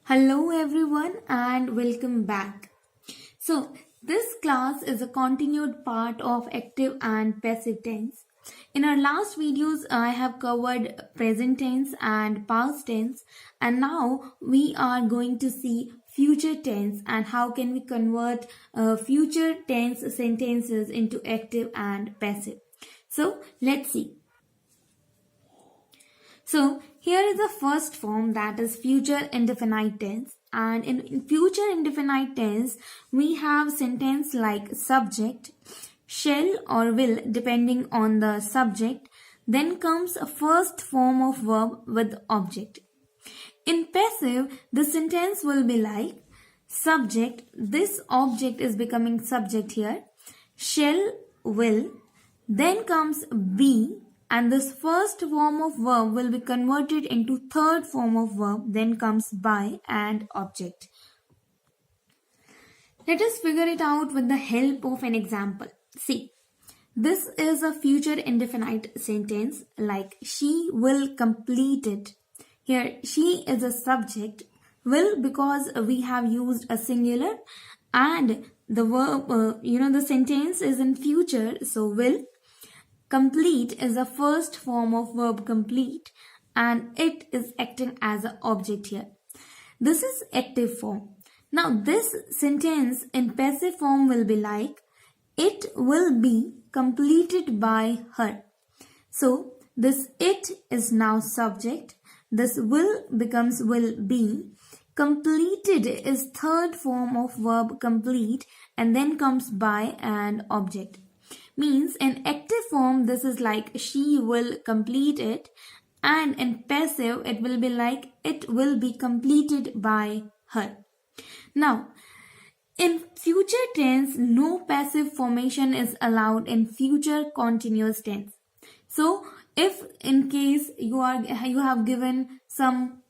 Hello everyone and welcome back. This class is a continued part of active and passive tense. In our last videos, I have covered present tense and past tense, and now we are going to see future tense and how can we convert future tense sentences into active and passive. Let's see. So here is the first form, that is future indefinite tense. And in future indefinite tense, we have sentence like subject, shall or will depending on the subject. Then comes a first form of verb with object. In passive, the sentence will be like subject, this object is becoming subject here, shall, will, then comes be, and this first form of verb will be converted into third form of verb, then comes by and object. Let us figure it out with the help of an example. See, this is a future indefinite sentence like she will complete it. Here she is a subject, will because we have used a singular, and the verb, the sentence is in future, so will. Complete is the first form of verb complete, and it is acting as an object here. This is active form. Now this sentence in passive form will be like it will be completed by her. So this it is now subject. This will becomes will be. Completed is third form of verb complete, and then comes by and object. Means in active form this is like she will complete it, and in passive it will be like it will be completed by her. Now in future tense, no passive formation is allowed in future continuous tense. So if in case you have given some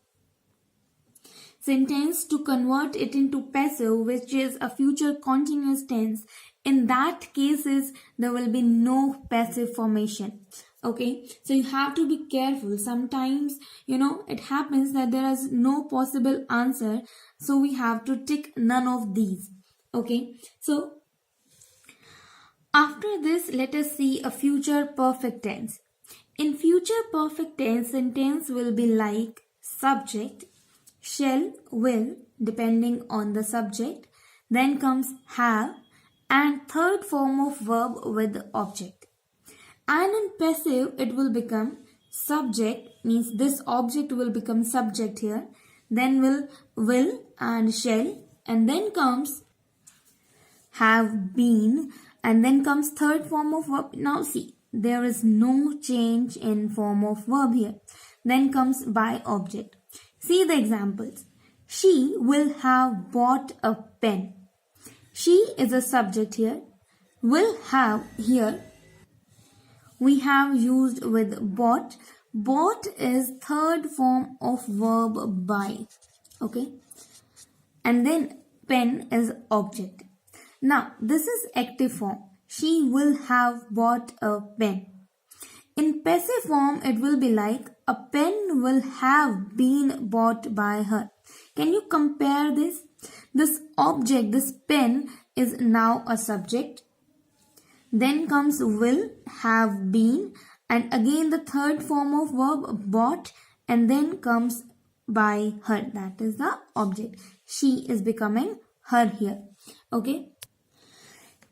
sentence to convert it into passive, which is a future continuous tense, in that cases there will be no passive formation. Okay, so you have to be careful. Sometimes it happens that there is no possible answer, so we have to tick none of these. Okay, so after this let us see a future perfect tense. In future perfect tense, sentence will be like subject, shall, will depending on the subject, then comes have, and third form of verb with object. And in passive it will become subject, means this object will become subject here, then will and shall, and then comes have been, and then comes third form of verb. Now see, there is no change in form of verb here. Then comes by object. See the examples. She will have bought a pen. She is a subject here. Will have here we have used with bought. Bought is third form of verb by. Okay. And then pen is object. Now this is active form. She will have bought a pen. In passive form it will be like a pen will have been bought by her. Can you compare this? This object, this pen is now a subject. Then comes will, have been, and again the third form of verb bought, and then comes by her, that is the object. She is becoming her here. Okay.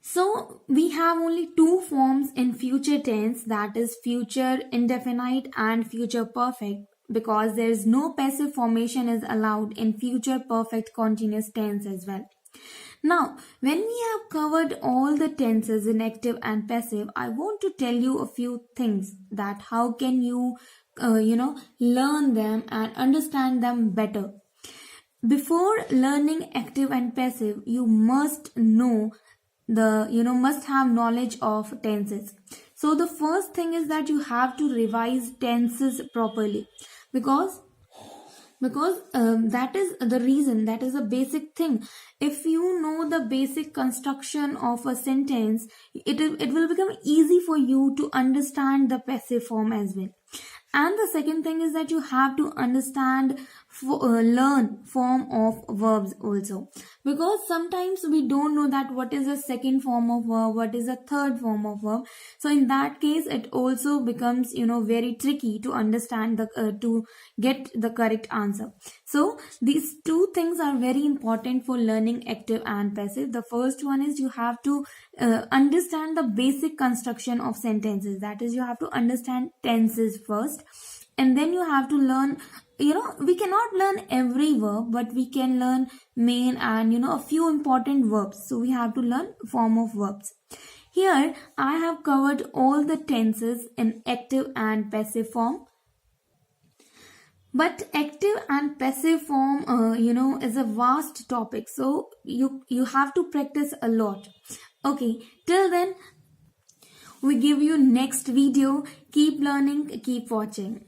So we have only two forms in future tense, that is future indefinite and future perfect, because there is no passive formation is allowed in future perfect continuous tense as well. Now, when we have covered all the tenses in active and passive, I want to tell you a few things that how can you, learn them and understand them better. Before learning active and passive, you must know must have knowledge of tenses. So the first thing is that you have to revise tenses properly, because that is the reason, that is a basic thing. If you know the basic construction of a sentence, it will become easy for you to understand the passive form as well. And the second thing is that you have to understand learn form of verbs also, because sometimes we don't know that what is the second form of verb, what is the third form of verb. So in that case it also becomes very tricky to understand the to get the correct answer. So these two things are very important for learning active and passive. The first one is you have to understand the basic construction of sentences, that is you have to understand tenses first, and then you have to learn, we cannot learn every verb, but we can learn main and a few important verbs. So we have to learn form of verbs. Here I have covered all the tenses in active and passive form. But active and passive form is a vast topic, so you have to practice a lot. Okay, till then we give you next video. Keep learning, keep watching.